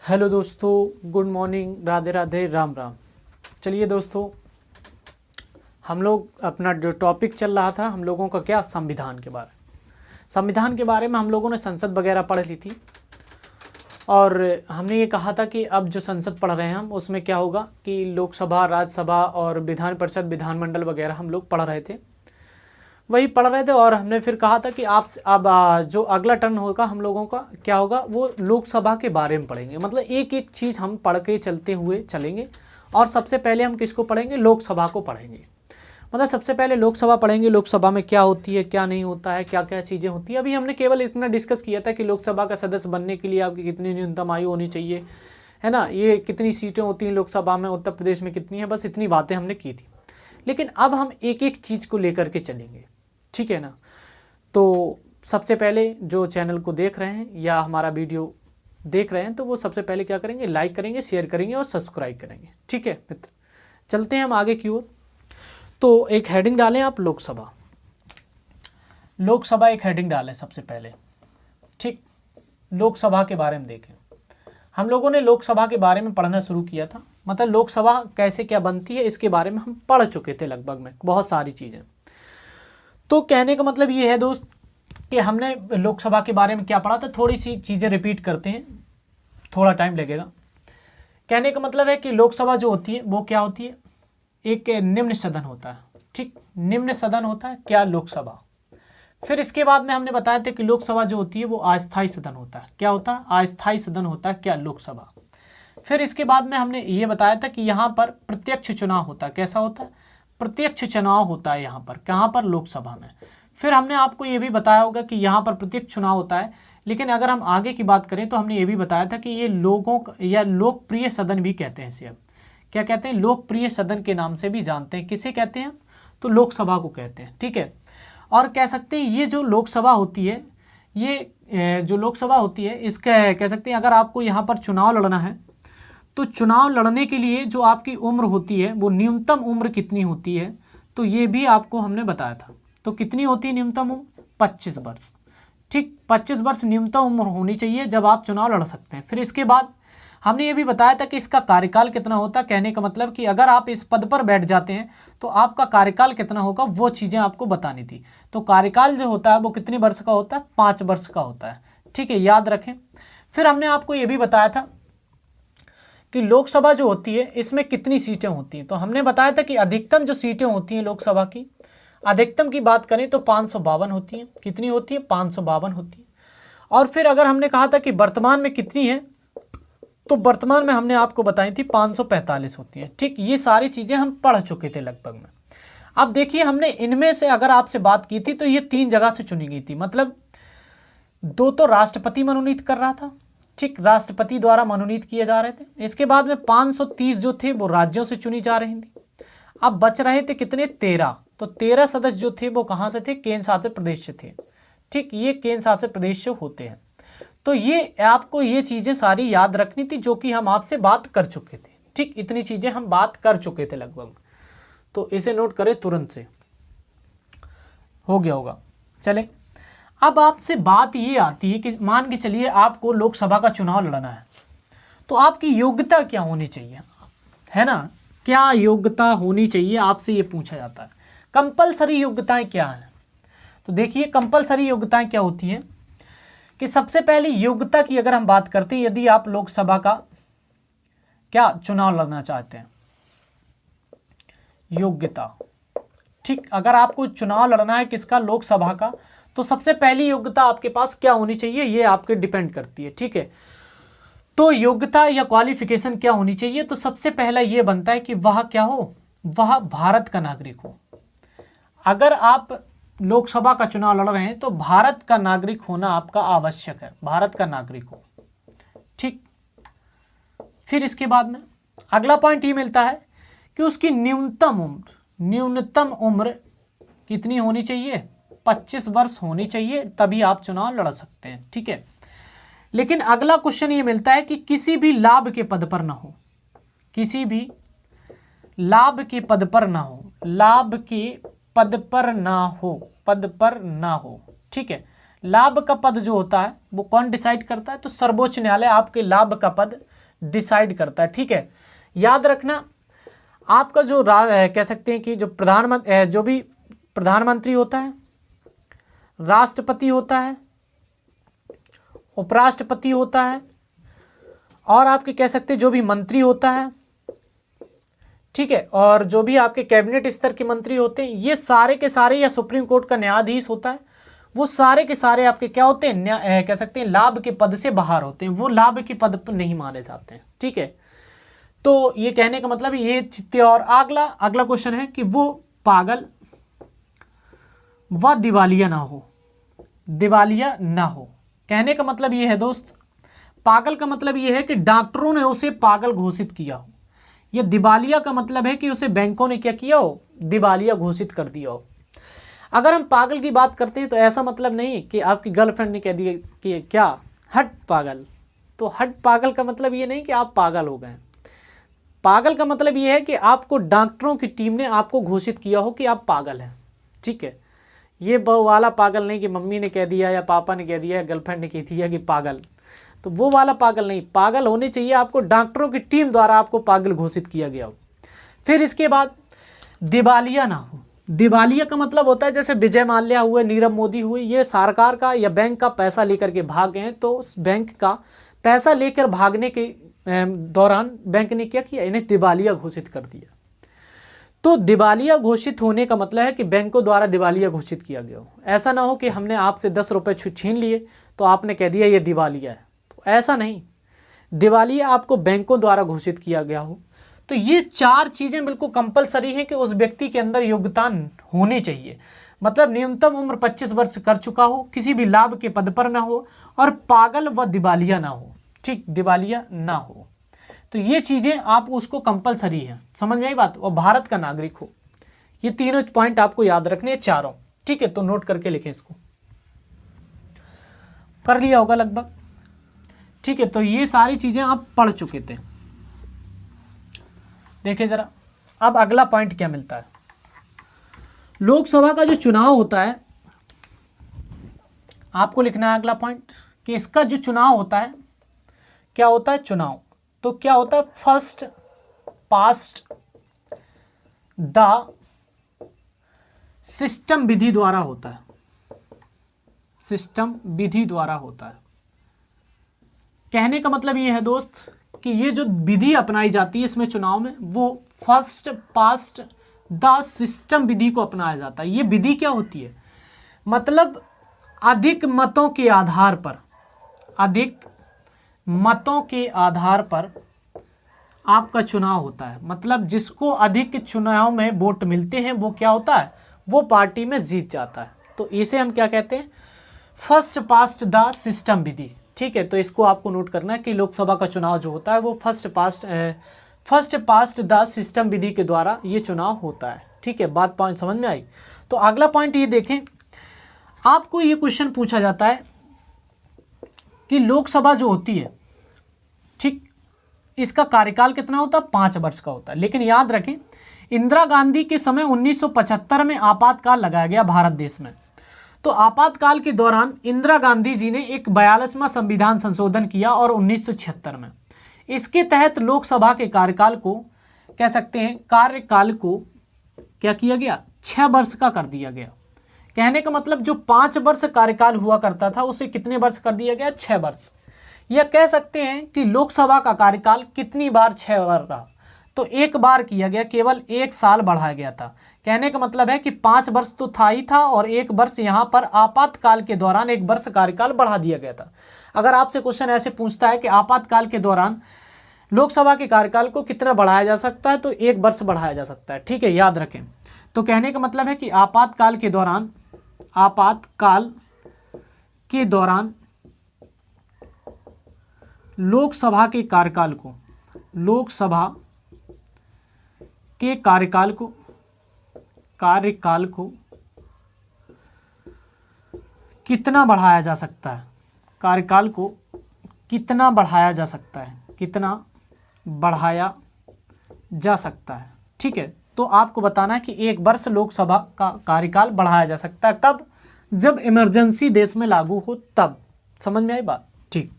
Hello दोस्तों, good morning, Radhe Radhe, Ram Ram. चलिए दोस्तों, हम लोग अपना जो टॉपिक चल रहा था हम लोगों का क्या, संविधान के बारे में हम लोगों ने संसद वगैरह पढ़ ली थी। और हमने ये कहा था कि अब जो संसद पढ़ रहे हैं हम, उसमें क्या होगा कि लोकसभा, राज्यसभा और विधान परिषद, विधानमंडल वगैरह हम लोग पढ़ रहे थे, वही पढ़ रहे थे। और हमने फिर कहा था कि आप अब जो अगला टर्न होगा हम लोगों का क्या होगा, वो लोकसभा के बारे में पढ़ेंगे। मतलब एक एक चीज़ हम पढ़ के चलते हुए चलेंगे। और सबसे पहले हम किसको पढ़ेंगे, लोकसभा को पढ़ेंगे। मतलब सबसे पहले लोकसभा पढ़ेंगे, लोकसभा में क्या होती है, क्या नहीं होता है, क्या क्या चीज़ें होती है। अभी हमने केवल इतना डिस्कस किया था कि लोकसभा का सदस्य बनने के लिए आपकी कितनी न्यूनतम आयु होनी चाहिए, है ना, ये कितनी सीटें होती हैं लोकसभा में, उत्तर प्रदेश में कितनी है, बस इतनी बातें हमने की थी। लेकिन अब हम एक एक चीज़ को लेकर के चलेंगे, ठीक है ना। तो सबसे पहले जो चैनल को देख रहे हैं या हमारा वीडियो देख रहे हैं, तो वो सबसे पहले क्या करेंगे, लाइक करेंगे, शेयर करेंगे और सब्सक्राइब करेंगे, ठीक है मित्र। चलते हैं हम आगे की ओर। तो एक हेडिंग डालें आप, लोकसभा। लोकसभा एक हेडिंग डालें सबसे पहले, ठीक। लोकसभा के बारे में देखें। हम लोगों ने लोकसभा के बारे में पढ़ना शुरू किया था। मतलब लोकसभा कैसे क्या बनती है इसके बारे में हम पढ़ चुके थे लगभग में बहुत सारी चीज़ें। तो कहने का मतलब ये है दोस्त कि हमने लोकसभा के बारे में क्या पढ़ा था, थोड़ी सी चीज़ें रिपीट करते हैं, थोड़ा टाइम लगेगा। कहने का मतलब है कि लोकसभा जो होती है वो क्या होती है, एक निम्न सदन होता है, ठीक। निम्न सदन होता है क्या, लोकसभा। फिर इसके बाद में हमने बताया था कि लोकसभा जो होती है वो अस्थायी सदन होता है। क्या होता है, अस्थायी सदन होता है क्या, लोकसभा। फिर इसके बाद में हमने ये बताया था कि यहाँ पर प्रत्यक्ष चुनाव होता है। कैसा होता है, प्रत्यक्ष चुनाव होता है यहाँ पर, कहाँ पर, लोकसभा में। फिर हमने आपको ये भी बताया होगा कि यहाँ पर प्रत्यक्ष चुनाव होता है। लेकिन अगर हम आगे की बात करें तो हमने ये भी बताया था कि ये लोगों या लोकप्रिय सदन भी कहते हैं इसे। अब क्या कहते हैं, लोकप्रिय सदन के नाम से भी जानते हैं। किसे कहते हैं, तो लोकसभा को कहते हैं, ठीक है। और कह सकते हैं ये जो लोकसभा होती है, ये जो लोकसभा होती है, इसका कह सकते हैं अगर आपको यहाँ पर चुनाव लड़ना है तो चुनाव लड़ने के लिए जो आपकी उम्र होती है वो न्यूनतम उम्र कितनी होती है, तो ये भी आपको हमने बताया था। तो कितनी होती है न्यूनतम उम्र, 25 वर्ष, ठीक। 25 वर्ष न्यूनतम उम्र होनी चाहिए जब आप चुनाव लड़ सकते हैं। फिर इसके बाद हमने ये भी बताया था कि इसका कार्यकाल कितना होता है। कहने का मतलब कि अगर आप इस पद पर बैठ जाते हैं तो आपका कार्यकाल कितना होगा, वो चीज़ें आपको बतानी थी। तो कार्यकाल जो होता है वो कितने वर्ष का होता है, 5 वर्ष का होता है, ठीक है, याद रखें। फिर हमने आपको ये भी बताया था कि लोकसभा जो होती है इसमें कितनी सीटें होती हैं। तो हमने बताया था कि अधिकतम जो सीटें होती हैं लोकसभा की, अधिकतम की बात करें तो 552 होती हैं। कितनी होती है, 552 होती है। और फिर अगर हमने कहा था कि वर्तमान में कितनी है, तो वर्तमान में हमने आपको बताई थी 545 होती है, ठीक। ये सारी चीज़ें हम पढ़ चुके थे लगभग में। अब देखिए, हमने इनमें से अगर आपसे बात की थी तो ये 3 जगह से चुनी गई थी। मतलब 2 तो राष्ट्रपति मनोनीत कर रहा था, ठीक, राष्ट्रपति द्वारा मनोनीत किए जा रहे थे। इसके बाद में 530 जो थे वो राज्यों से चुनी जा रही थी। अब बच रहे थे कितने, 13। तो 13 सदस्य जो थे वो कहाँ से थे, केंद्र शासित प्रदेश से थे, ठीक। ये केंद्र शासित प्रदेश से होते हैं। तो ये आपको ये चीज़ें सारी याद रखनी थी जो कि हम आपसे बात कर चुके थे, ठीक। इतनी चीज़ें हम बात कर चुके थे लगभग। तो इसे नोट करें, तुरंत से हो गया होगा। चले, अब आपसे बात ये आती है कि मान के चलिए आपको लोकसभा का चुनाव लड़ना है, तो आपकी योग्यता क्या होनी चाहिए, है ना, क्या योग्यता होनी चाहिए, आपसे ये पूछा जाता है। कंपलसरी योग्यताएं क्या हैं, तो देखिए कंपलसरी योग्यताएं क्या होती हैं कि सबसे पहली योग्यता की अगर हम बात करते हैं, यदि आप लोकसभा का क्या चुनाव लड़ना चाहते हैं, योग्यता, ठीक। अगर आपको चुनाव लड़ना है किसका, लोकसभा का, तो सबसे पहली योग्यता आपके पास क्या होनी चाहिए, ये आपके डिपेंड करती है, ठीक है। तो योग्यता या क्वालिफिकेशन क्या होनी चाहिए, तो सबसे पहला ये बनता है कि वह क्या हो, वह भारत का नागरिक हो। अगर आप लोकसभा का चुनाव लड़ रहे हैं तो भारत का नागरिक होना आपका आवश्यक है, भारत का नागरिक हो, ठीक। फिर इसके बाद में अगला पॉइंट ये मिलता है कि उसकी न्यूनतम उम्र कितनी होनी चाहिए, 25 वर्ष होनी चाहिए, तभी आप चुनाव लड़ सकते हैं, ठीक है। लेकिन अगला क्वेश्चन ये मिलता है कि किसी भी लाभ के पद पर ना हो, किसी भी लाभ के पद पर ना हो, लाभ के पद पर ना हो, पद पर ना हो, ठीक है। लाभ का पद जो होता है वो कौन डिसाइड करता है, तो सर्वोच्च न्यायालय आपके लाभ का पद डिसाइड करता है। ठीक है, याद रखना आपका जो कह सकते हैं कि जो प्रधानमंत्री होता है, राष्ट्रपति होता है, उपराष्ट्रपति होता है, और आपके कह सकते हैं जो भी मंत्री होता है, ठीक है, और जो भी आपके कैबिनेट स्तर के मंत्री होते हैं, ये सारे के सारे, या सुप्रीम कोर्ट का न्यायाधीश होता है, वो सारे के सारे आपके क्या होते हैं, कह सकते हैं लाभ के पद से बाहर होते हैं, वो लाभ के पद पर नहीं माने जाते हैं। ठीक है, तो ये कहने का मतलब ये चित्ते। और अगला क्वेश्चन है कि वो पागल व दिवालिया ना हो, दिवालिया ना हो। कहने का मतलब ये है दोस्त, पागल का मतलब ये है कि डॉक्टरों ने उसे पागल घोषित किया हो, ये दिवालिया का मतलब है कि उसे बैंकों ने क्या किया हो, दिवालिया घोषित कर दिया हो। अगर हम पागल की बात करते हैं तो ऐसा मतलब नहीं कि आपकी गर्लफ्रेंड ने कह दिया कि क्या हट पागल, तो हट पागल का मतलब ये नहीं कि आप पागल हो गए। पागल का मतलब ये है कि आपको डॉक्टरों की टीम ने आपको घोषित किया हो कि आप पागल हैं। ठीक है, ये वो वाला पागल नहीं कि मम्मी ने कह दिया या पापा ने कह दिया या गर्लफ्रेंड ने कह दिया कि पागल, तो वो वाला पागल नहीं। पागल होने चाहिए आपको डॉक्टरों की टीम द्वारा आपको पागल घोषित किया गया हो। फिर इसके बाद दिवालिया ना हो। दिवालिया का मतलब होता है जैसे विजय माल्या हुए, नीरव मोदी हुए, ये सरकार का या बैंक का पैसा लेकर के भाग गए, तो उस बैंक का पैसा लेकर भागने के दौरान बैंक ने क्या किया, इन्हें दिवालिया घोषित कर दिया। तो दिवालिया घोषित होने का मतलब है कि बैंकों द्वारा दिवालिया घोषित किया गया हो। ऐसा ना हो कि हमने आपसे 10 रुपये छीन लिए तो आपने कह दिया ये दिवालिया है, तो ऐसा नहीं, दिवालिया आपको बैंकों द्वारा घोषित किया गया हो। तो ये 4 चीज़ें बिल्कुल कंपलसरी है कि उस व्यक्ति के अंदर योग्यता होनी चाहिए। मतलब न्यूनतम उम्र 25 वर्ष कर चुका हो, किसी भी लाभ के पद पर ना हो, और पागल व दिवालिया ना हो। ठीक, दिवालिया ना हो, तो ये चीज़ें आप उसको कंपलसरी है, समझ में आई बात, और भारत का नागरिक हो। ये तीनों पॉइंट आपको याद रखने हैं, चारों। ठीक है, तो नोट करके लिखें, इसको कर लिया होगा लगभग। ठीक है, तो ये सारी चीज़ें आप पढ़ चुके थे। देखिए जरा, अब अगला पॉइंट क्या मिलता है। लोकसभा का जो चुनाव होता है, आपको लिखना है अगला पॉइंट कि इसका जो चुनाव होता है, क्या होता है चुनाव, तो क्या होता है, फर्स्ट पास्ट द सिस्टम विधि द्वारा होता है, सिस्टम विधि द्वारा होता है। कहने का मतलब ये है दोस्त कि ये जो विधि अपनाई जाती है इसमें चुनाव में, वो फर्स्ट पास्ट द सिस्टम विधि को अपनाया जाता है। ये विधि क्या होती है, मतलब अधिक मतों के आधार पर, अधिक मतों के आधार पर आपका चुनाव होता है। मतलब जिसको अधिक चुनाव में वोट मिलते हैं वो क्या होता है, वो पार्टी में जीत जाता है। तो इसे हम क्या कहते हैं, फर्स्ट पास्ट द सिस्टम विधि। ठीक है, तो इसको आपको नोट करना है कि लोकसभा का चुनाव जो होता है वो फर्स्ट पास्ट द सिस्टम विधि के द्वारा ये चुनाव होता है। ठीक है, बात पॉइंट समझ में आई। तो अगला पॉइंट ये देखें, आपको ये क्वेश्चन पूछा जाता है कि लोकसभा जो होती है, ठीक, इसका कार्यकाल कितना होता है, 5 वर्ष का होता है। लेकिन याद रखें, इंदिरा गांधी के समय 1975 में आपातकाल लगाया गया भारत देश में। तो आपातकाल के दौरान इंदिरा गांधी जी ने एक 42वां संविधान संशोधन किया, और 1976 में इसके तहत लोकसभा के कार्यकाल को, कह सकते हैं कार्यकाल को क्या किया गया, 6 वर्ष का कर दिया गया। कहने का मतलब जो 5 वर्ष कार्यकाल हुआ करता था उसे कितने वर्ष कर दिया गया, 6 वर्ष। यह कह सकते हैं कि लोकसभा का कार्यकाल कितनी बार 6 बार रहा, तो 1 बार किया गया, केवल 1 साल बढ़ाया गया था। कहने का मतलब है कि 5 वर्ष तो था ही था, और 1 वर्ष यहाँ पर आपातकाल के दौरान 1 वर्ष कार्यकाल बढ़ा दिया गया था। अगर आपसे क्वेश्चन ऐसे पूछता है कि आपातकाल के दौरान लोकसभा के कार्यकाल को कितना बढ़ाया जा सकता है, तो 1 वर्ष बढ़ाया जा सकता है। ठीक है, याद रखें। तो कहने का मतलब है कि आपातकाल के दौरान लोकसभा के कार्यकाल को कितना बढ़ाया जा सकता है, कार्यकाल को कितना बढ़ाया जा सकता है, कितना बढ़ाया जा सकता है। ठीक है, तो आपको बताना है कि 1 वर्ष लोकसभा का कार्यकाल बढ़ाया जा सकता है। कब, जब इमरजेंसी देश में लागू हो तब। समझ में आई बात। ठीक,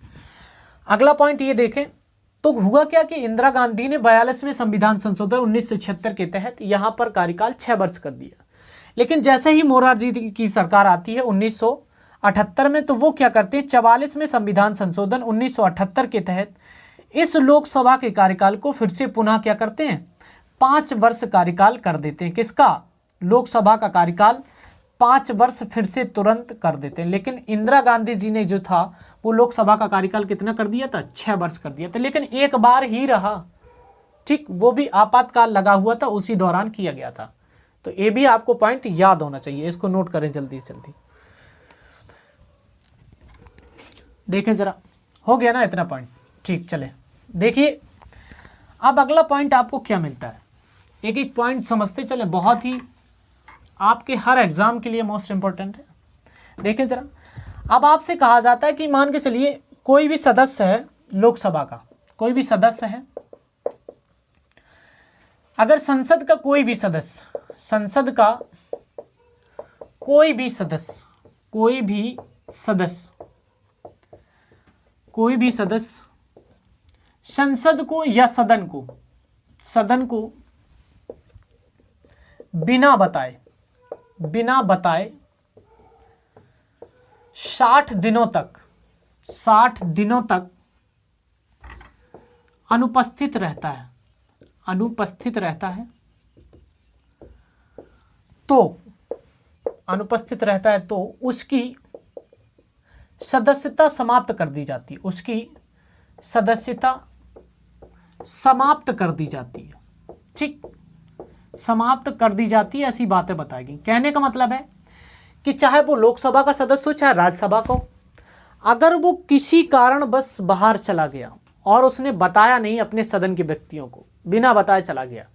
अगला पॉइंट ये देखें तो हुआ क्या कि इंदिरा गांधी ने 42वें संविधान संशोधन 1976 के तहत यहाँ पर कार्यकाल 6 वर्ष कर दिया। लेकिन जैसे ही मोरारजी की सरकार आती है 1978 में, तो वो क्या करते हैं, 44वें संविधान संशोधन 1978 के तहत इस लोकसभा के कार्यकाल को फिर से पुनः क्या करते हैं, 5 वर्ष कार्यकाल कर देते हैं। किसका, लोकसभा का कार्यकाल 5 वर्ष फिर से तुरंत कर देते हैं। लेकिन इंदिरा गांधी जी ने जो था वो लोकसभा का कार्यकाल कितना कर दिया था, 6 वर्ष कर दिया था। लेकिन एक बार ही रहा, ठीक, वो भी आपातकाल लगा हुआ था, उसी दौरान किया गया था। तो ये भी आपको पॉइंट याद होना चाहिए, इसको नोट करें जल्दी से जल्दी। देखें जरा, हो गया ना इतना पॉइंट, ठीक। चले देखिए अब अगला पॉइंट आपको क्या मिलता है, एक एक पॉइंट समझते चले, बहुत ही आपके हर एग्जाम के लिए मोस्ट इंपॉर्टेंट है। देखें जरा, अब आपसे कहा जाता है कि मान के चलिए कोई भी सदस्य है लोकसभा का, कोई भी सदस्य है, अगर संसद का कोई भी सदस्य, संसद का कोई भी सदस्य, कोई भी सदस्य, कोई भी सदस्य संसद को या सदन को, सदन को बिना बताए 60 दिनों तक, 60 दिनों तक अनुपस्थित रहता है, अनुपस्थित रहता है, तो अनुपस्थित रहता है तो उसकी सदस्यता समाप्त कर दी जाती है, उसकी सदस्यता समाप्त कर दी जाती है, ठीक, समाप्त कर दी जाती है, ऐसी बातें बताएगी। कहने का मतलब है कि चाहे वो लोकसभा का सदस्य हो चाहे राज्यसभा का हो, अगर वो किसी कारण बस बाहर चला गया और उसने बताया नहीं अपने सदन के व्यक्तियों को, बिना बताए चला गया,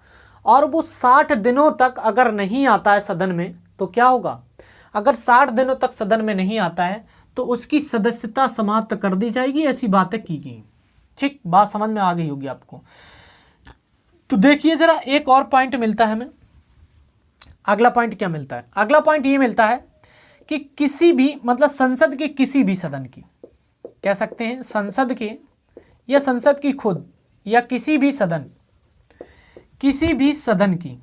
और वो 60 दिनों तक अगर नहीं आता है सदन में, तो क्या होगा, अगर 60 दिनों तक सदन में नहीं आता है तो उसकी सदस्यता समाप्त कर दी जाएगी, ऐसी बातें की गई। ठीक, बात समझ में आ गई होगी आपको। तो देखिए जरा, एक और पॉइंट मिलता है हमें। अगला पॉइंट क्या मिलता है, अगला पॉइंट ये मिलता है कि किसी भी, मतलब संसद के किसी भी सदन की, कह सकते हैं संसद के या संसद की खुद या किसी भी सदन, किसी भी सदन की,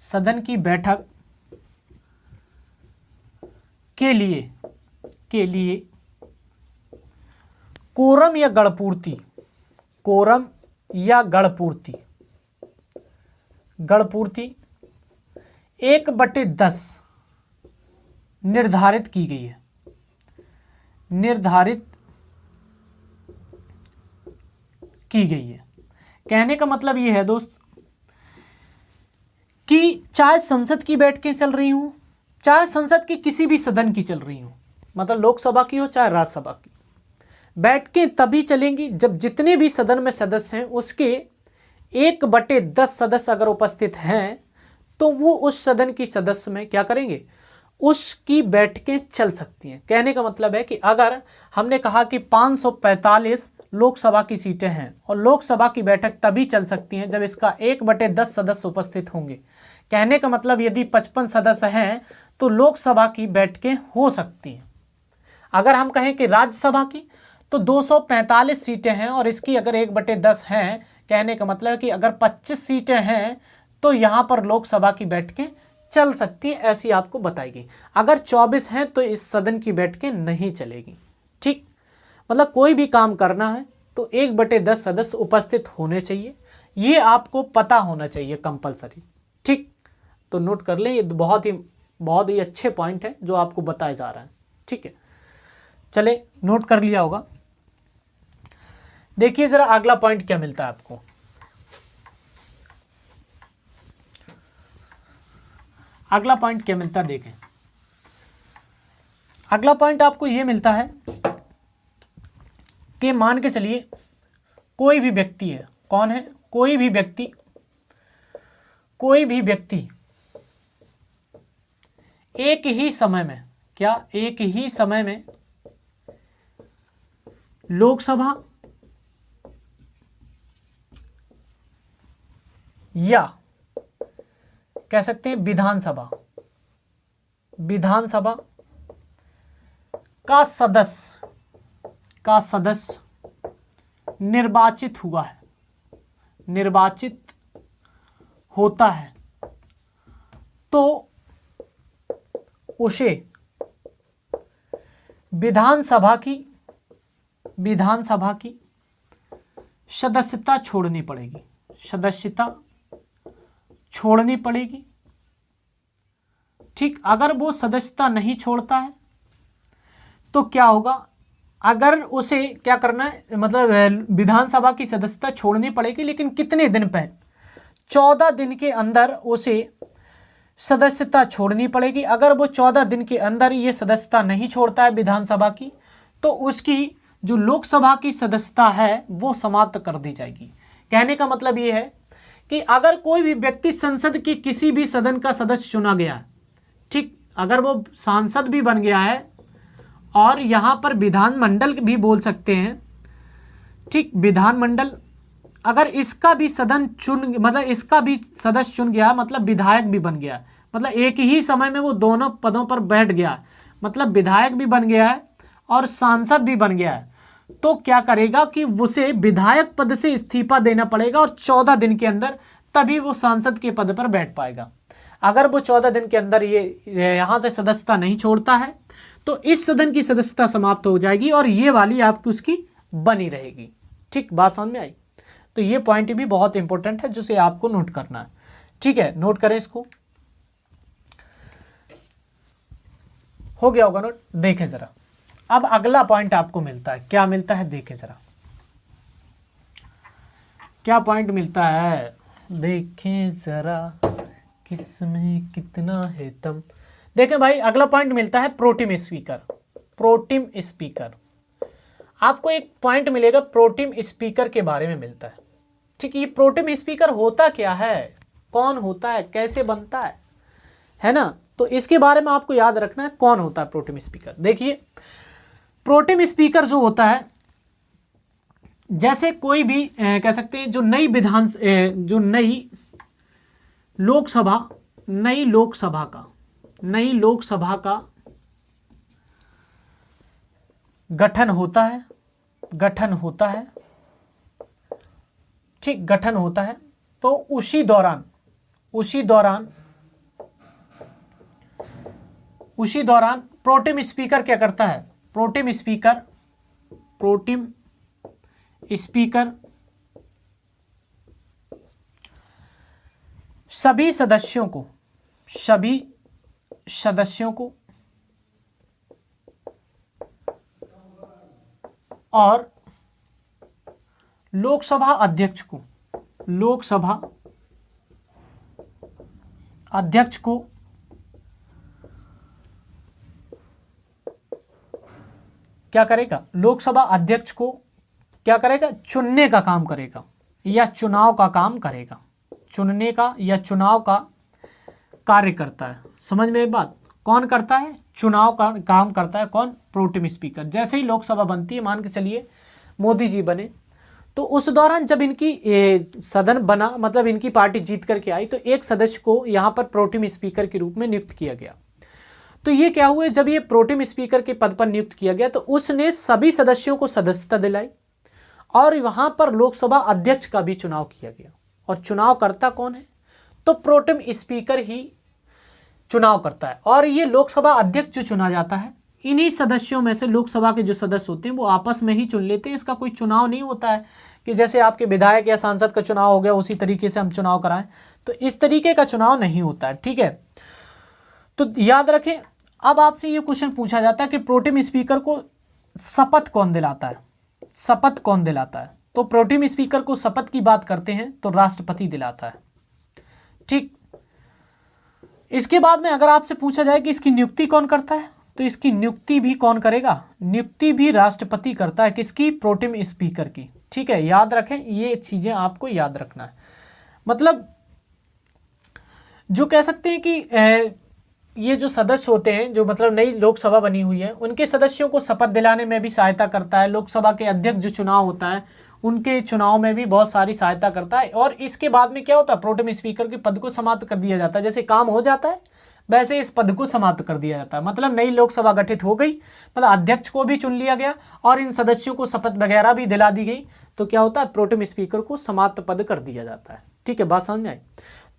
सदन की बैठक के लिए कोरम या गणपूर्ति, कोरम या गणपूर्ति 1/10 निर्धारित की गई है, निर्धारित की गई है। कहने का मतलब ये है दोस्त कि चाहे संसद की बैठकें चल रही हों, चाहे संसद की किसी भी सदन की चल रही हो, मतलब लोकसभा की हो चाहे राज्यसभा की, बैठकें तभी चलेंगी जब जितने भी सदन में सदस्य हैं उसके 1/10 सदस्य अगर उपस्थित हैं, तो वो उस सदन की सदस्य में क्या करेंगे, उसकी बैठकें चल सकती हैं। कहने का मतलब है कि अगर हमने कहा कि 545 लोकसभा की सीटें हैं और लोकसभा की बैठक तभी चल सकती हैं जब इसका 1/10 सदस्य उपस्थित होंगे। कहने का मतलब यदि 55 सदस्य हैं तो लोकसभा की बैठकें हो सकती हैं। अगर हम कहें कि राज्यसभा की, तो 245 सीटें हैं और इसकी अगर 1/10 हैं, कहने का मतलब है कि अगर 25 सीटें हैं तो यहाँ पर लोकसभा की बैठकें चल सकती है, ऐसी आपको बताएगी। अगर 24 हैं तो इस सदन की बैठकें नहीं चलेगी। ठीक, मतलब कोई भी काम करना है तो 1/10 सदस्य उपस्थित होने चाहिए, ये आपको पता होना चाहिए कंपलसरी। ठीक, तो नोट कर लें, ये बहुत ही अच्छे पॉइंट है जो आपको बताया जा रहा है। ठीक है, चले नोट कर लिया होगा। देखिए जरा अगला पॉइंट क्या मिलता है आपको। अगला पॉइंट क्या मिलता है, देखें। अगला पॉइंट आपको यह मिलता है कि मान के चलिए कोई भी व्यक्ति है, कौन है, कोई भी व्यक्ति एक ही समय में, क्या एक ही समय में लोकसभा या कह सकते हैं विधानसभा का सदस्य निर्वाचित हुआ है, निर्वाचित होता है, तो उसे विधानसभा की सदस्यता छोड़नी पड़ेगी, सदस्यता छोड़नी पड़ेगी। ठीक, अगर वो सदस्यता नहीं छोड़ता है तो क्या होगा, अगर उसे क्या करना है, मतलब विधानसभा की सदस्यता छोड़नी पड़ेगी, लेकिन कितने दिन पहले, 14 दिन के अंदर उसे सदस्यता छोड़नी पड़ेगी। अगर वो 14 दिन के अंदर ये सदस्यता नहीं छोड़ता है विधानसभा की, तो उसकी जो लोकसभा की सदस्यता है वो समाप्त कर दी जाएगी। कहने का मतलब ये है कि अगर कोई भी व्यक्ति संसद के किसी भी सदन का सदस्य चुना गया है, ठीक, अगर वो सांसद भी बन गया है और यहाँ पर विधानमंडल भी बोल सकते हैं, ठीक, विधानमंडल, अगर इसका भी इसका भी सदस्य चुन गया, मतलब विधायक भी बन गया, मतलब एक ही समय में वो दोनों पदों पर बैठ गया, मतलब विधायक भी बन गया है और सांसद भी बन गया है, तो क्या करेगा कि उसे विधायक पद से इस्तीफा देना पड़ेगा और 14 दिन के अंदर तभी वो सांसद के पद पर बैठ पाएगा। अगर वो 14 दिन के अंदर ये यहाँ से सदस्यता नहीं छोड़ता है तो इस सदन की सदस्यता समाप्त हो जाएगी और ये वाली आपकी उसकी बनी रहेगी। ठीक, बात समझ में आई? तो ये पॉइंट भी बहुत इंपॉर्टेंट है जिसे आपको नोट करना है। ठीक है, नोट करें इसको। हो गया होगा नोट? देखें जरा, अब अगला पॉइंट आपको मिलता है, क्या मिलता है देखें जरा, क्या पॉइंट मिलता है, देखें जरा किसमें कितना है दम। देखें भाई, अगला पॉइंट मिलता है प्रोटेम स्पीकर। प्रोटेम स्पीकर, आपको एक पॉइंट मिलेगा प्रोटेम स्पीकर के बारे में मिलता है। ठीक, ये प्रोटेम स्पीकर होता क्या है, कौन होता है, कैसे बनता है ना? तो इसके बारे में आपको याद रखना है कौन होता है प्रोटेम स्पीकर। देखिए, प्रोटेम स्पीकर जो होता है, जैसे कोई भी कह सकते हैं जो नई लोकसभा का गठन होता है, ठीक, गठन होता है, तो उसी दौरान प्रोटेम स्पीकर क्या करता है, प्रोटेम स्पीकर सभी सदस्यों को और लोकसभा अध्यक्ष को क्या करेगा, लोकसभा अध्यक्ष को क्या करेगा, चुनने का काम करेगा या चुनाव का काम करेगा, चुनने का या चुनाव का कार्य करता है। समझ में एक बात, कौन करता है, चुनाव का काम करता है, कौन, प्रोटेम स्पीकर। जैसे ही लोकसभा बनती है, मान के चलिए मोदी जी बने, तो उस दौरान जब इनकी सदन बना, मतलब इनकी पार्टी जीत करके आई, तो एक सदस्य को यहाँ पर प्रोटेम स्पीकर के रूप में नियुक्त किया गया। तो ये क्या हुए, जब ये प्रोटेम स्पीकर के पद पर नियुक्त किया गया तो उसने सभी सदस्यों को सदस्यता दिलाई और वहां पर लोकसभा अध्यक्ष का भी चुनाव किया गया। और चुनाव करता कौन है, तो प्रोटेम स्पीकर ही चुनाव करता है। और ये लोकसभा अध्यक्ष जो चुना जाता है, इन्हीं सदस्यों में से लोकसभा के जो सदस्य होते हैं वो आपस में ही चुन लेते हैं। इसका कोई चुनाव नहीं होता है कि जैसे आपके विधायक या सांसद का चुनाव हो गया उसी तरीके से हम चुनाव कराएं, तो इस तरीके का चुनाव नहीं होता है। ठीक है, तो याद रखें। अब आपसे ये क्वेश्चन पूछा जाता है कि प्रोटेम स्पीकर को शपथ कौन दिलाता है, शपथ कौन दिलाता है, तो प्रोटेम स्पीकर को शपथ की बात करते हैं तो राष्ट्रपति दिलाता है। ठीक, इसके बाद में अगर आपसे पूछा जाए कि इसकी नियुक्ति कौन करता है, तो इसकी नियुक्ति भी कौन करेगा, नियुक्ति भी राष्ट्रपति करता है। किसकी, प्रोटेम स्पीकर की। ठीक है, याद रखें, ये चीजें आपको याद रखना है। मतलब जो कह सकते हैं कि ये जो सदस्य होते हैं, जो मतलब नई लोकसभा बनी हुई है, उनके सदस्यों को शपथ दिलाने में भी सहायता करता है। लोकसभा के अध्यक्ष जो चुनाव होता है उनके चुनाव में भी बहुत सारी सहायता करता है। और इसके बाद में क्या होता है, प्रोटेम स्पीकर के पद को समाप्त कर दिया जाता है। जैसे काम हो जाता है, वैसे इस पद को समाप्त कर दिया जाता है। मतलब नई लोकसभा गठित हो गई, मतलब अध्यक्ष को भी चुन लिया गया और इन सदस्यों को शपथ वगैरह भी दिला दी गई, तो क्या होता है, प्रोटेम स्पीकर को समाप्त पद कर दिया जाता है। ठीक है, बात समझ में आई।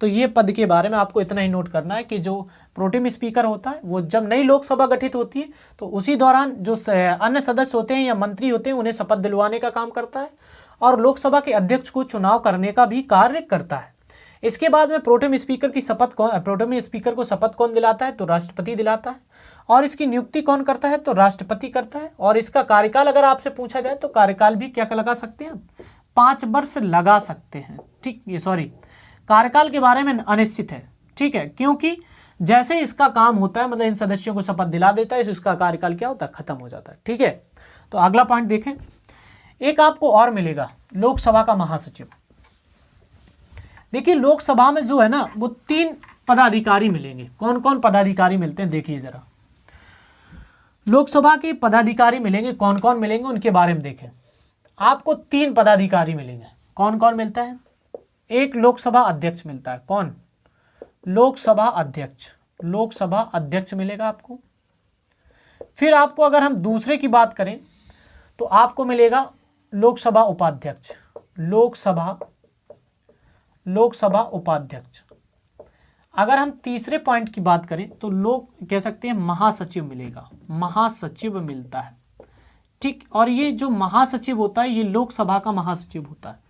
तो ये पद के बारे में आपको इतना ही नोट करना है कि जो प्रोटेम स्पीकर होता है वो जब नई लोकसभा गठित होती है तो उसी दौरान जो अन्य सदस्य होते हैं या मंत्री होते हैं उन्हें शपथ दिलवाने का काम करता है और लोकसभा के अध्यक्ष को चुनाव करने का भी कार्य करता है। इसके बाद में प्रोटेम स्पीकर को शपथ कौन दिलाता है, तो राष्ट्रपति दिलाता है। और इसकी नियुक्ति कौन करता है, तो राष्ट्रपति करता है। और इसका कार्यकाल अगर आपसे पूछा जाए तो कार्यकाल भी क्या लगा सकते हैं, 5 वर्ष लगा सकते हैं। ठीक, ये सॉरी, कार्यकाल के बारे में अनिश्चित है। ठीक है, क्योंकि जैसे इसका काम होता है, मतलब इन सदस्यों को शपथ दिला देता है, इसका कार्यकाल क्या होता है, खत्म हो जाता है। ठीक है, तो अगला पॉइंट देखें। एक आपको और मिलेगा, लोकसभा का महासचिव। देखिए लोकसभा में जो है ना वो 3 पदाधिकारी मिलेंगे। कौन कौन पदाधिकारी मिलते हैं, देखिए जरा। लोकसभा के पदाधिकारी मिलेंगे, कौन कौन मिलेंगे उनके बारे में देखें। आपको 3 पदाधिकारी मिलेंगे। कौन कौन मिलता है, एक लोकसभा अध्यक्ष मिलता है। कौन, लोकसभा अध्यक्ष, लोकसभा अध्यक्ष मिलेगा आपको। फिर आपको अगर हम दूसरे की बात करें तो आपको मिलेगा लोकसभा उपाध्यक्ष, लोकसभा उपाध्यक्ष। अगर हम तीसरे पॉइंट की बात करें तो लोग कह सकते हैं महासचिव मिलेगा, महासचिव मिलता है। ठीक, और ये जो महासचिव होता है ये लोकसभा का महासचिव होता है।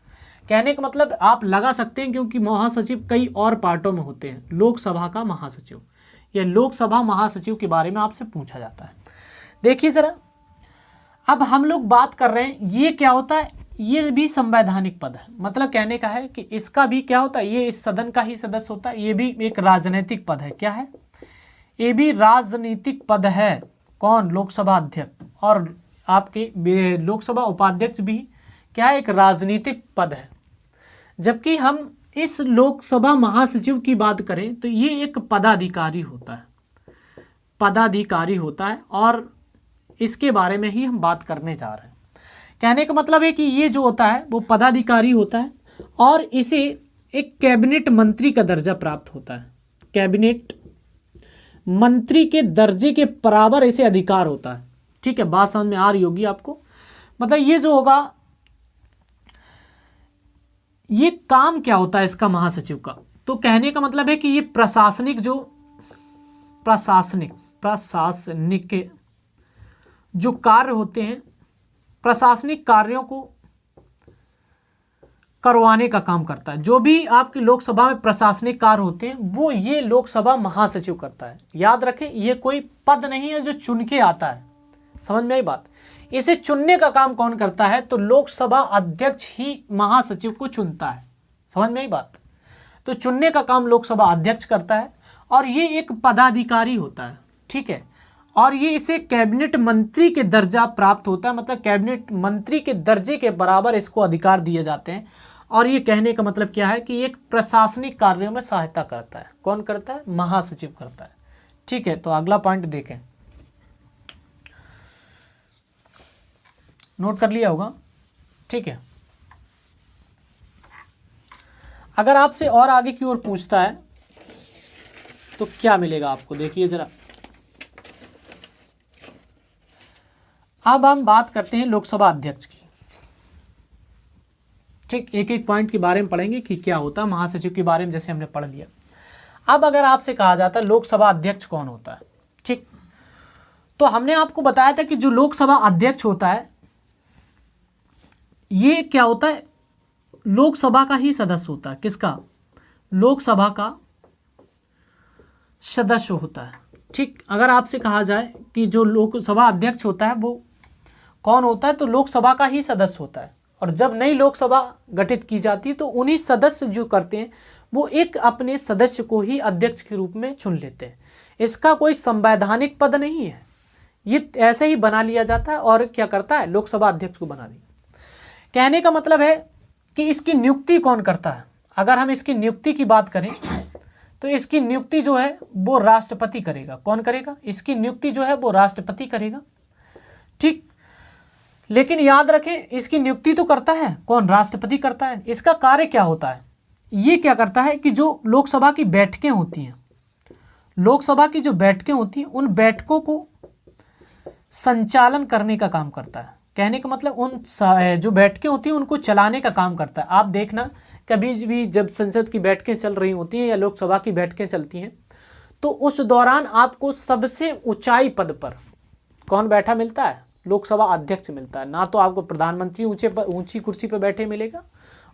कहने का मतलब आप लगा सकते हैं क्योंकि महासचिव कई और पार्टों में होते हैं। लोकसभा का महासचिव या लोकसभा महासचिव के बारे में आपसे पूछा जाता है। देखिए जरा, अब हम लोग बात कर रहे हैं ये क्या होता है, ये भी संवैधानिक पद है। मतलब कहने का है कि इसका भी क्या होता है, ये इस सदन का ही सदस्य होता है। ये भी एक राजनीतिक पद है। क्या है, ये भी राजनीतिक पद है। कौन, लोकसभा अध्यक्ष। और आपके लोकसभा उपाध्यक्ष भी क्या है, एक राजनीतिक पद है। जबकि हम इस लोकसभा महासचिव की बात करें तो ये एक पदाधिकारी होता है, पदाधिकारी होता है। और इसके बारे में ही हम बात करने जा रहे हैं। कहने का मतलब है कि ये जो होता है वो पदाधिकारी होता है और इसे एक कैबिनेट मंत्री का दर्जा प्राप्त होता है। कैबिनेट मंत्री के दर्जे के बराबर इसे अधिकार होता है। ठीक है, बात समझ में आ रही होगी आपको। मतलब ये जो होगा, ये काम क्या होता है इसका, महासचिव का, तो कहने का मतलब है कि ये प्रशासनिक जो कार्य होते हैं, प्रशासनिक कार्यों को करवाने का काम करता है। जो भी आपकी लोकसभा में प्रशासनिक कार्य होते हैं वो ये लोकसभा महासचिव करता है। याद रखें, ये कोई पद नहीं है जो चुन के आता है। समझ में आई बात। इसे चुनने का काम कौन करता है, तो लोकसभा अध्यक्ष ही महासचिव को चुनता है। समझ में आई बात। तो चुनने का काम लोकसभा अध्यक्ष करता है और ये एक पदाधिकारी होता है। ठीक है, और ये इसे कैबिनेट मंत्री के दर्जा प्राप्त होता है। मतलब कैबिनेट मंत्री के दर्जे के बराबर इसको अधिकार दिए जाते हैं। और ये कहने का मतलब क्या है कि एक प्रशासनिक कार्यों में सहायता करता है। कौन करता है, महासचिव करता है। ठीक है, तो अगला पॉइंट देखें, नोट कर लिया होगा। ठीक है, अगर आपसे और आगे की ओर पूछता है तो क्या मिलेगा आपको, देखिए जरा। अब हम बात करते हैं लोकसभा अध्यक्ष की। ठीक, एक एक पॉइंट के बारे में पढ़ेंगे कि क्या होता है। महासचिव के बारे में जैसे हमने पढ़ लिया। अब अगर आपसे कहा जाता है लोकसभा अध्यक्ष कौन होता है, ठीक, तो हमने आपको बताया था कि जो लोकसभा अध्यक्ष होता है ये क्या होता है, लोकसभा का ही सदस्य होता है। किसका, लोकसभा का सदस्य होता है। ठीक, अगर आपसे कहा जाए कि जो लोकसभा अध्यक्ष होता है वो कौन होता है, तो लोकसभा का ही सदस्य होता है। और जब नई लोकसभा गठित की जाती है तो उन्हीं सदस्य जो करते हैं वो एक अपने सदस्य को ही अध्यक्ष के रूप में चुन लेते हैं। इसका कोई संवैधानिक पद नहीं है, ये ऐसे ही बना लिया जाता है। और क्या करता है, लोकसभा अध्यक्ष को बना दिया। कहने का मतलब है कि इसकी नियुक्ति कौन करता है। अगर हम इसकी नियुक्ति की बात करें तो इसकी नियुक्ति जो है वो राष्ट्रपति करेगा। कौन करेगा, इसकी नियुक्ति जो है वो राष्ट्रपति करेगा। ठीक, लेकिन याद रखें इसकी नियुक्ति तो करता है कौन, राष्ट्रपति करता है। इसका कार्य क्या होता है, ये क्या करता है कि जो लोकसभा की बैठकें होती हैं, लोकसभा की जो बैठकें होती हैं उन बैठकों को संचालन करने का काम करता है। कहने का मतलब उन जो बैठकें होती हैं उनको चलाने का काम करता है। आप देखना कभी भी जब संसद की बैठकें चल रही होती हैं या लोकसभा की बैठकें चलती हैं तो उस दौरान आपको सबसे ऊंचाई पद पर कौन बैठा मिलता है? लोकसभा अध्यक्ष मिलता है। ना तो आपको प्रधानमंत्री ऊंची कुर्सी पर बैठे मिलेगा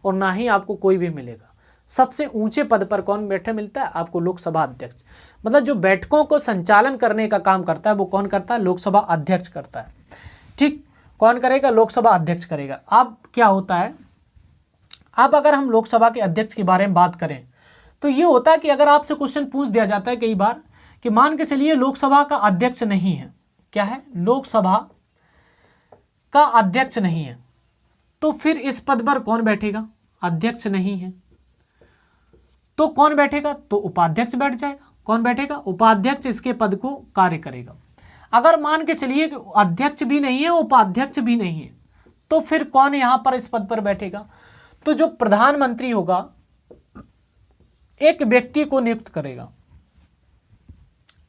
और ना ही आपको कोई भी मिलेगा। सबसे ऊंचे पद पर कौन बैठा मिलता है? आपको लोकसभा अध्यक्ष। मतलब जो बैठकों को संचालन करने का काम करता है वो कौन करता है? लोकसभा अध्यक्ष करता है। ठीक, कौन करेगा? लोकसभा अध्यक्ष करेगा। अब क्या होता है, अब अगर हम लोकसभा के अध्यक्ष के बारे में बात करें तो ये होता है कि अगर आपसे क्वेश्चन पूछ दिया जाता है कई बार कि मान के चलिए लोकसभा का अध्यक्ष नहीं है, क्या है? लोकसभा का अध्यक्ष नहीं है, तो फिर इस पद पर कौन बैठेगा? अध्यक्ष नहीं है तो कौन बैठेगा? तो उपाध्यक्ष बैठ जाएगा। कौन बैठेगा? उपाध्यक्ष इसके पद को कार्य करेगा। अगर मान के चलिए कि अध्यक्ष भी नहीं है उपाध्यक्ष भी नहीं है तो फिर कौन यहां पर इस पद पर बैठेगा? तो जो प्रधानमंत्री होगा एक व्यक्ति को नियुक्त करेगा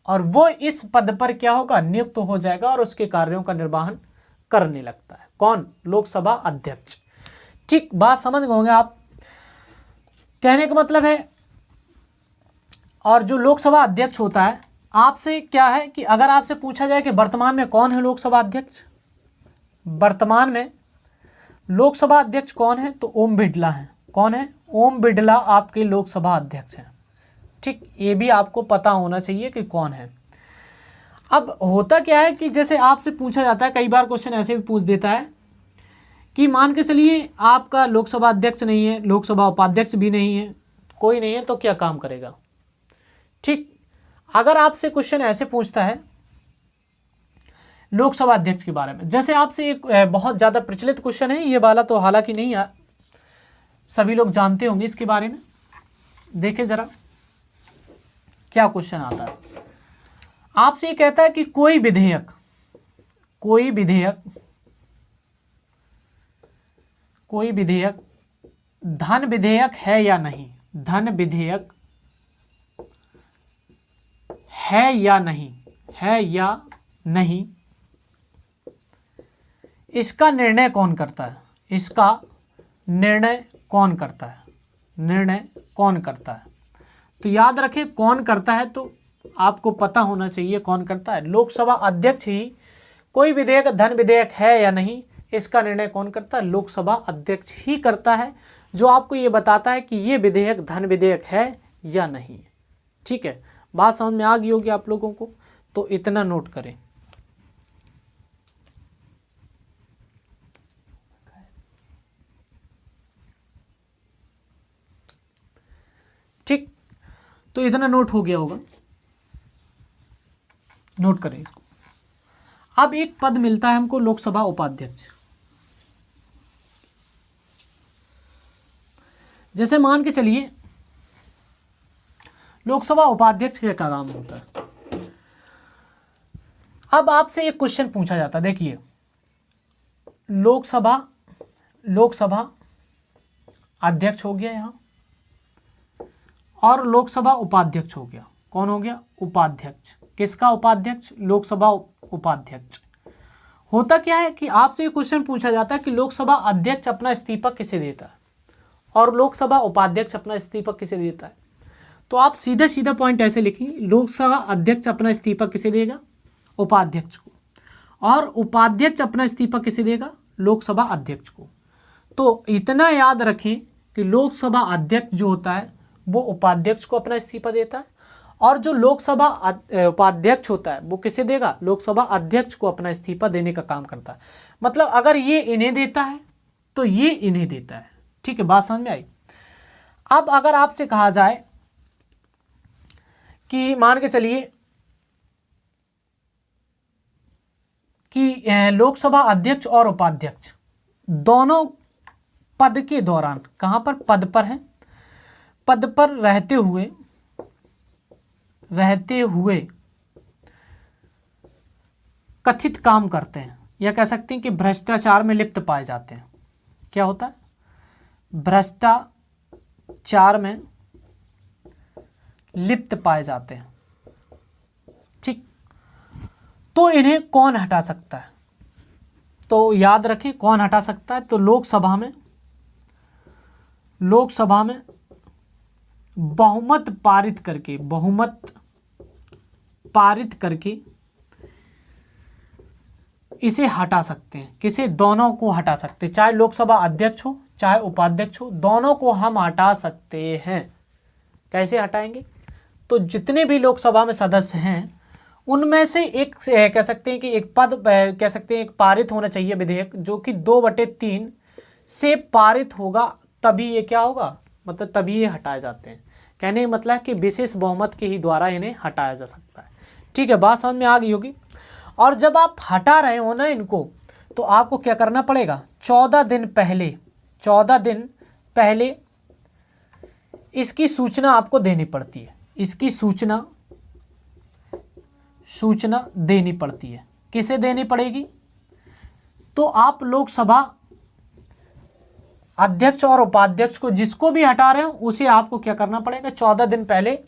और वो इस पद पर क्या होगा? नियुक्त हो जाएगा और उसके कार्यों का निर्वहन करने लगता है। कौन? लोकसभा अध्यक्ष। ठीक, बात समझ गए होंगे आप। कहने का मतलब है, और जो लोकसभा अध्यक्ष होता है आपसे क्या है कि अगर आपसे पूछा जाए कि वर्तमान में कौन है लोकसभा अध्यक्ष, वर्तमान में लोकसभा अध्यक्ष कौन है? तो ओम बिड़ला है। कौन है? ओम बिड़ला आपके लोकसभा अध्यक्ष हैं। ठीक, ये भी आपको पता होना चाहिए कि कौन है। अब होता क्या है कि जैसे आपसे पूछा जाता है, कई बार क्वेश्चन ऐसे भी पूछ देता है कि मान के चलिए आपका लोकसभा अध्यक्ष नहीं है, लोकसभा उपाध्यक्ष भी नहीं है, कोई नहीं है, तो क्या काम करेगा? ठीक, अगर आपसे क्वेश्चन ऐसे पूछता है लोकसभा अध्यक्ष के बारे में, जैसे आपसे एक बहुत ज़्यादा प्रचलित क्वेश्चन है ये वाला, तो हालांकि नहीं है, सभी लोग जानते होंगे इसके बारे में। देखें ज़रा क्या क्वेश्चन आता है। आपसे ये कहता है कि कोई विधेयक धन विधेयक है या नहीं, धन विधेयक है या नहीं, इसका निर्णय कौन करता है? इसका निर्णय कौन करता है? तो याद रखें कौन करता है, तो आपको पता होना चाहिए कौन करता है। लोकसभा अध्यक्ष ही कोई विधेयक धन विधेयक है या नहीं इसका निर्णय कौन करता है? लोकसभा अध्यक्ष ही करता है, जो आपको ये बताता है कि ये विधेयक धन विधेयक है या नहीं। ठीक है, बात समझ में आ गई होगी आप लोगों को, तो इतना नोट करें। ठीक, तो इतना नोट हो गया होगा, नोट करें इसको। अब एक पद मिलता है हमको लोकसभा उपाध्यक्ष। जैसे मान के चलिए लोकसभा उपाध्यक्ष का काम होता है। अब आपसे एक क्वेश्चन पूछा जाता है, देखिए लोकसभा अध्यक्ष हो गया यहाँ और लोकसभा उपाध्यक्ष हो गया। कौन हो गया? उपाध्यक्ष। किसका उपाध्यक्ष? लोकसभा उपाध्यक्ष। होता क्या है कि आपसे ये क्वेश्चन पूछा जाता है कि लोकसभा अध्यक्ष अपना इस्तीफा किसे देता है और लोकसभा उपाध्यक्ष अपना इस्तीफा किसे देता है। तो आप सीधा सीधा पॉइंट ऐसे लिखिए, लोकसभा अध्यक्ष अपना इस्तीफा किसे देगा? उपाध्यक्ष को। और उपाध्यक्ष अपना इस्तीफा किसे देगा? लोकसभा अध्यक्ष को। तो इतना याद रखें कि लोकसभा अध्यक्ष जो होता है वो उपाध्यक्ष को अपना इस्तीफा देता है और जो लोकसभा उपाध्यक्ष होता है वो किसे देगा? लोकसभा अध्यक्ष को अपना इस्तीफा देने का काम करता है। मतलब अगर ये इन्हें देता है तो ये इन्हें देता है। ठीक है, बात समझ में आई। अब अगर आपसे कहा जाए कि मान के चलिए कि लोकसभा अध्यक्ष और उपाध्यक्ष दोनों पद के दौरान कहां पर? पद पर हैं, पद पर रहते हुए कथित काम करते हैं, या कह सकते हैं कि भ्रष्टाचार में लिप्त पाए जाते हैं। क्या होता है? भ्रष्टाचार में लिप्त पाए जाते हैं। तो इन्हें कौन हटा सकता है? तो याद रखें कौन हटा सकता है। तो लोकसभा में बहुमत पारित करके इसे हटा सकते हैं। किसे? दोनों को हटा सकते हैं, चाहे लोकसभा अध्यक्ष हो चाहे उपाध्यक्ष हो, दोनों को हम हटा सकते हैं। कैसे हटाएंगे? तो जितने भी लोकसभा में सदस्य हैं उनमें से एक कह सकते हैं कि एक पद कह सकते हैं एक पारित होना चाहिए विधेयक, जो कि 2/3 से पारित होगा, तभी ये क्या होगा, मतलब तभी ये हटाए जाते हैं। कहने का मतलब कि विशेष बहुमत के ही द्वारा इन्हें हटाया जा सकता है। ठीक है, बात समझ में आ गई होगी। और जब आप हटा रहे हो ना इनको, तो आपको क्या करना पड़ेगा? 14 दिन पहले इसकी सूचना आपको देनी पड़ती है। इसकी सूचना देनी पड़ती है। किसे देनी पड़ेगी? तो आप लोकसभा अध्यक्ष और उपाध्यक्ष को, जिसको भी हटा रहे हो, उसे आपको क्या करना पड़ेगा? 14 दिन पहले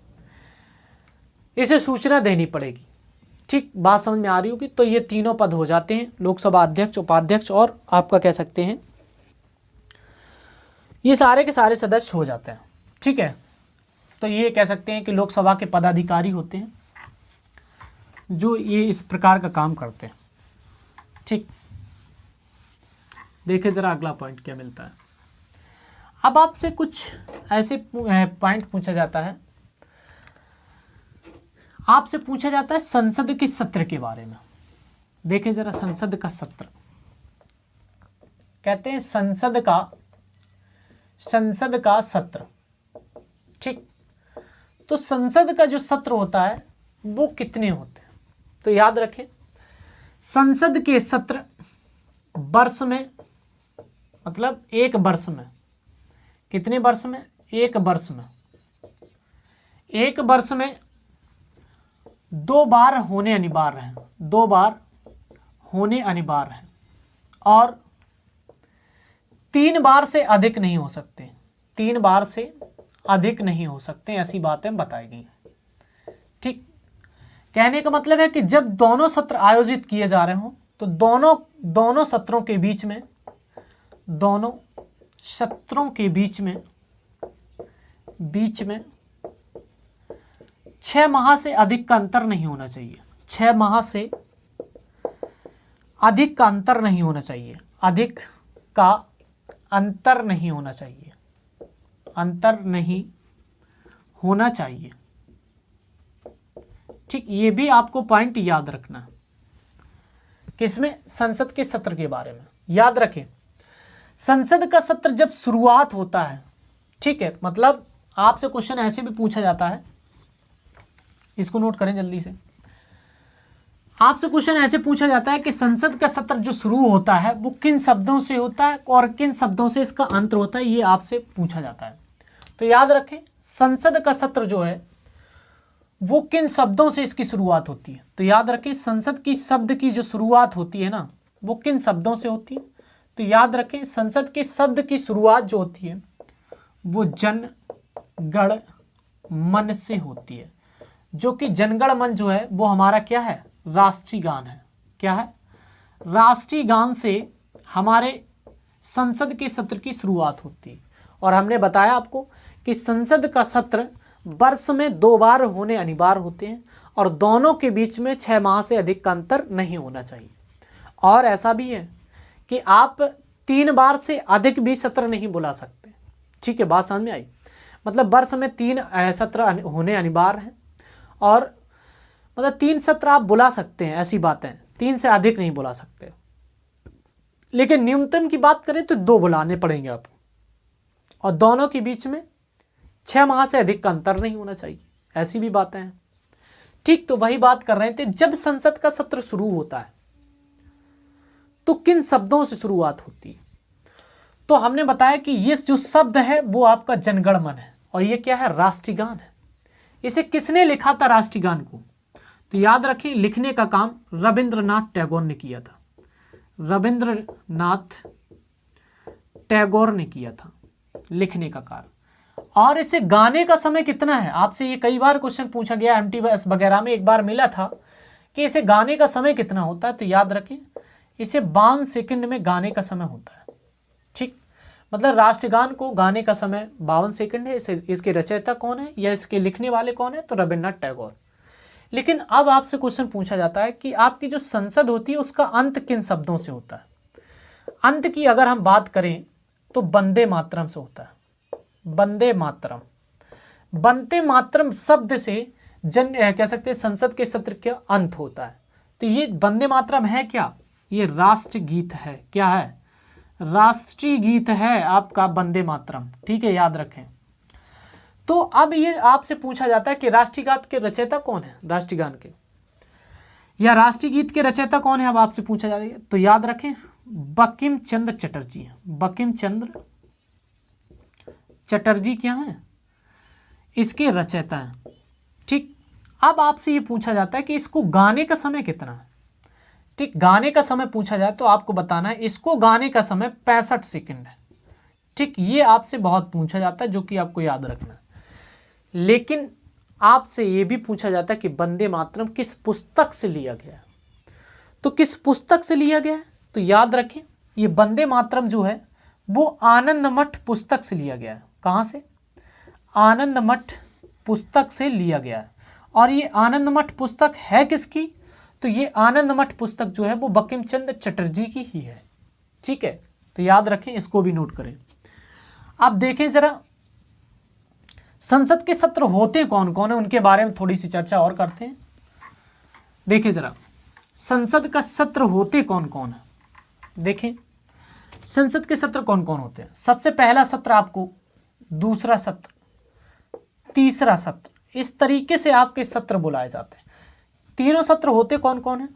इसे सूचना देनी पड़ेगी। ठीक, बात समझ में आ रही होगी। तो ये तीनों पद हो जाते हैं, लोकसभा अध्यक्ष, उपाध्यक्ष और आपका कह सकते हैं ये सारे के सारे सदस्य हो जाते हैं। ठीक है, तो ये कह सकते हैं कि लोकसभा के पदाधिकारी होते हैं जो ये इस प्रकार का काम करते हैं। ठीक, देखिए जरा अगला पॉइंट क्या मिलता है। अब आपसे कुछ ऐसे पॉइंट पूछा जाता है, आपसे पूछा जाता है संसद के सत्र के बारे में। देखिए जरा, संसद का सत्र कहते हैं संसद का सत्र। ठीक, तो संसद का जो सत्र होता है वो कितने होते हैं? तो याद रखें, संसद के सत्र वर्ष में, मतलब एक वर्ष में, कितने वर्ष में? एक वर्ष में। एक वर्ष में 2 बार होने अनिवार्य है, 2 बार होने अनिवार्य है, और 3 बार से अधिक नहीं हो सकते, 3 बार से अधिक नहीं हो सकते, ऐसी बातें बताई गई हैं। ठीक, कहने का मतलब है कि जब दोनों सत्र आयोजित किए जा रहे हों, तो दोनों सत्रों के बीच में, दोनों सत्रों के बीच में 6 माह से अधिक का अंतर नहीं होना चाहिए। 6 माह से अधिक का अंतर नहीं होना चाहिए, अधिक का अंतर नहीं होना चाहिए, अंतर नहीं होना चाहिए। ठीक, ये भी आपको पॉइंट याद रखना है। किसमें? संसद के सत्र के बारे में। याद रखें, संसद का सत्र जब शुरुआत होता है, ठीक है, मतलब आपसे क्वेश्चन ऐसे भी पूछा जाता है, इसको नोट करें जल्दी से। आपसे क्वेश्चन ऐसे पूछा जाता है कि संसद का सत्र जो शुरू होता है वो किन शब्दों से होता है और किन शब्दों से इसका अंत होता है, ये आपसे पूछा जाता है। तो याद रखें, संसद का सत्र जो है वो किन शब्दों से इसकी शुरुआत होती है। तो याद रखें, संसद की शब्द की जो शुरुआत होती है ना, वो किन शब्दों से होती है। तो याद रखें, संसद के शब्द की शुरुआत जो होती है वो जन गण मन से होती है, जो कि जनगण मन जो है वो हमारा क्या है? राष्ट्रीय गान है। क्या है? राष्ट्रीय गान से हमारे संसद के सत्र की शुरुआत होती है। और हमने बताया आपको कि संसद का सत्र वर्ष में 2 बार होने अनिवार्य होते हैं और दोनों के बीच में 6 माह से अधिक का अंतर नहीं होना चाहिए। और ऐसा भी है कि आप 3 बार से अधिक भी सत्र नहीं बुला सकते। ठीक है, बात समझ में आई? मतलब वर्ष में 3 सत्र होने अनिवार्य हैं और मतलब 3 सत्र आप बुला सकते हैं, ऐसी बातें, 3 से अधिक नहीं बुला सकते। लेकिन न्यूनतम की बात करें तो 2 बुलाने पड़ेंगे आपको, और दोनों के बीच में 6 माह से अधिक का अंतर नहीं होना चाहिए, ऐसी भी बातें हैं। ठीक, तो वही बात कर रहे थे, जब संसद का सत्र शुरू होता है तो किन शब्दों से शुरुआत होती है। तो हमने बताया कि ये जो शब्द है वो आपका जनगण मन है, और ये क्या है? राष्ट्रीय गान है। इसे किसने लिखा था राष्ट्रीय गान को? तो याद रखें, लिखने का काम रविंद्रनाथ टैगोर ने किया था। रविंद्रनाथ टैगोर ने किया था लिखने का कार्य। और इसे गाने का समय कितना है? आपसे ये कई बार क्वेश्चन पूछा गया, एमटीएस वगैरह में एक बार मिला था कि इसे गाने का समय कितना होता है, तो याद रखें इसे 52 सेकंड में गाने का समय होता है। ठीक, मतलब राष्ट्रगान को गाने का समय 52 सेकंड है। इसे इसके रचयिता कौन है या इसके लिखने वाले कौन है, तो रविन्द्रनाथ टैगोर। लेकिन अब आपसे क्वेश्चन पूछा जाता है कि आपकी जो संसद होती है उसका अंत किन शब्दों से होता है। अंत की अगर हम बात करें तो वंदे मातरम से होता है। वंदे मातरम, वंदे मातरम शब्द से कह सकते हैं संसद के सत्र का अंत होता है। तो ये वंदे मातरम है क्या, ये राष्ट्रगीत है। क्या है, राष्ट्रीय गीत है आपका वंदे मातरम। ठीक है, याद रखें। तो अब ये आपसे पूछा जाता है कि राष्ट्रीय गान के रचयिता कौन है, राष्ट्रीय गान के या राष्ट्रीय गीत के रचयिता कौन है, अब आपसे पूछा जाएगा। तो याद रखें बंकिम चंद्र चटर्जी हैं। बंकिम चंद्र चटर्जी क्या है, इसके रचयिता हैं। ठीक, अब आपसे ये पूछा जाता है कि इसको गाने का समय कितना है। ठीक, गाने का समय पूछा जाए तो आपको बताना है इसको गाने का समय 65 सेकंड है। ठीक, ये आपसे बहुत पूछा जाता है जो कि आपको याद रखना है। लेकिन आपसे ये भी पूछा जाता है कि वंदे मातरम किस पुस्तक से लिया गया है। तो किस पुस्तक से लिया गया है, तो याद रखें ये वंदे मातरम जो है वो आनंद मठ पुस्तक से लिया गया है। कहाँ से, आनंद मठ पुस्तक से लिया गया है। और ये आनंद मठ पुस्तक है किसकी, तो ये आनंद मठ पुस्तक जो है वो बंकिम चंद्र चटर्जी की ही है। ठीक है, तो याद रखें, इसको भी नोट करें। अब देखें जरा संसद के सत्र होते कौन कौन है, उनके बारे में थोड़ी सी चर्चा और करते हैं। देखें जरा संसद का सत्र होते कौन कौन है। देखें संसद के सत्र कौन कौन होते हैं। सबसे पहला सत्र आपको, दूसरा सत्र, तीसरा सत्र, इस तरीके से आपके सत्र बुलाए जाते हैं। तीनों सत्र होते कौन कौन है,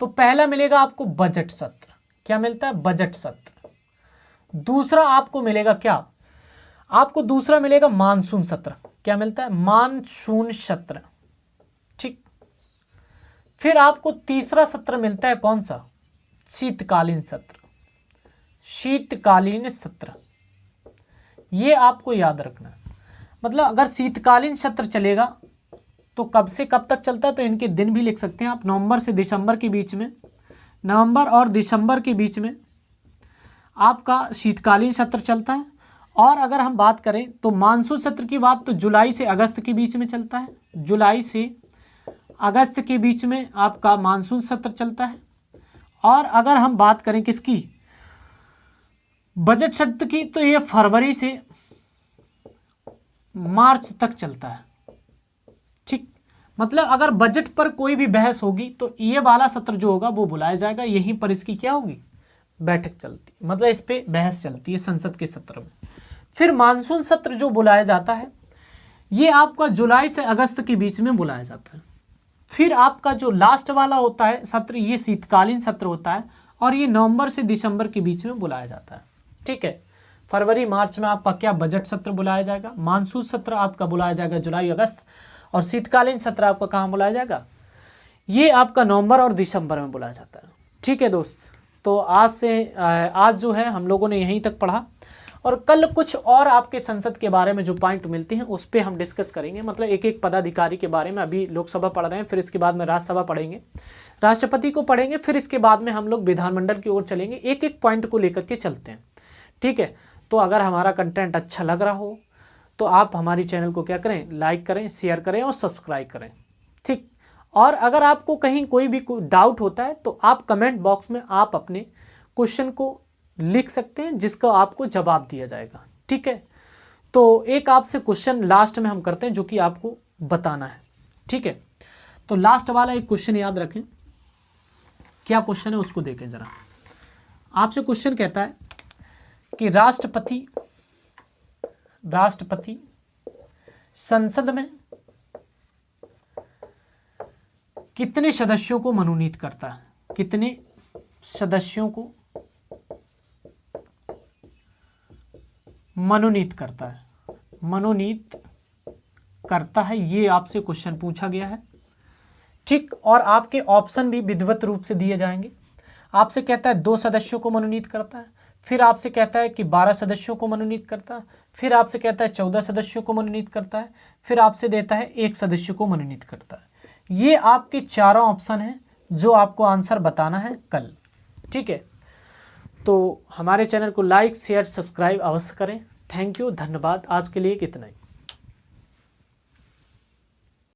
तो पहला मिलेगा आपको बजट सत्र। क्या मिलता है, बजट सत्र। दूसरा आपको मिलेगा क्या, आपको दूसरा मिलेगा मानसून सत्र। क्या मिलता है, मानसून सत्र। ठीक, फिर आपको तीसरा सत्र मिलता है कौन सा, शीतकालीन सत्र। शीतकालीन सत्र, ये आपको याद रखना है। मतलब अगर शीतकालीन सत्र चलेगा तो कब से कब तक चलता है, तो इनके दिन भी लिख सकते हैं आप। नवंबर से दिसंबर के बीच में, नवंबर और दिसंबर के बीच में आपका शीतकालीन सत्र चलता है। और अगर हम बात करें तो मानसून सत्र की बात, तो जुलाई से अगस्त के बीच में चलता है। जुलाई से अगस्त के बीच में आपका मानसून सत्र चलता है। और अगर हम बात करें किसकी, बजट सत्र की, तो ये फरवरी से मार्च तक चलता है। ठीक, मतलब अगर बजट पर कोई भी बहस होगी तो ये वाला सत्र जो होगा वो बुलाया जाएगा, यहीं पर इसकी क्या होगी, बैठक चलती, मतलब इस पे बहस चलती है संसद के सत्र में। फिर मानसून सत्र जो बुलाया जाता है ये आपका जुलाई से अगस्त के बीच में बुलाया जाता है। फिर आपका जो लास्ट वाला होता है सत्र, ये शीतकालीन सत्र होता है और ये नवंबर से दिसंबर के बीच में बुलाया जाता है। ठीक है, फरवरी मार्च में आपका क्या, बजट सत्र बुलाया जाएगा। मानसून सत्र आपका बुलाया जाएगा जुलाई अगस्त, और शीतकालीन सत्र आपका कहाँ बुलाया जाएगा, ये आपका नवंबर और दिसंबर में बुलाया जाता है। ठीक है दोस्त, तो आज जो है हम लोगों ने यहीं तक पढ़ा, और कल कुछ और आपके संसद के बारे में जो पॉइंट मिलते हैं उस पर हम डिस्कस करेंगे। मतलब एक एक पदाधिकारी के बारे में, अभी लोकसभा पढ़ रहे हैं, फिर इसके बाद में राज्यसभा पढ़ेंगे, राष्ट्रपति को पढ़ेंगे, फिर इसके बाद में हम लोग विधानमंडल की ओर चलेंगे। एक एक पॉइंट को लेकर के चलते हैं। ठीक है, तो अगर हमारा कंटेंट अच्छा लग रहा हो तो आप हमारी चैनल को क्या करें, लाइक करें, शेयर करें और सब्सक्राइब करें। ठीक, और अगर आपको कहीं कोई भी डाउट होता है तो आप कमेंट बॉक्स में आप अपने क्वेश्चन को लिख सकते हैं, जिसका आपको जवाब दिया जाएगा। ठीक है, तो एक आपसे क्वेश्चन लास्ट में हम करते हैं जो कि आपको बताना है। ठीक है, तो लास्ट वाला एक क्वेश्चन याद रखें, क्या क्वेश्चन है उसको देखें जरा। आपसे क्वेश्चन कहता है कि राष्ट्रपति संसद में कितने सदस्यों को मनोनीत करता है, कितने सदस्यों को मनोनीत करता है, मनोनीत करता है, ये आपसे क्वेश्चन पूछा गया है। ठीक, और आपके ऑप्शन भी विधिवत रूप से दिए जाएंगे। आपसे कहता है 2 सदस्यों को मनोनीत करता है, फिर आपसे कहता है कि 12 सदस्यों को मनोनीत करता है, फिर आपसे कहता है 14 सदस्यों को मनोनीत करता है, फिर आपसे देता है 1 सदस्य को मनोनीत करता है। ये आपके चारों ऑप्शन हैं जो आपको आंसर बताना है कल। ठीक है, तो हमारे चैनल को लाइक शेयर सब्सक्राइब अवश्य करें। थैंक यू, धन्यवाद। आज के लिए कितना ही।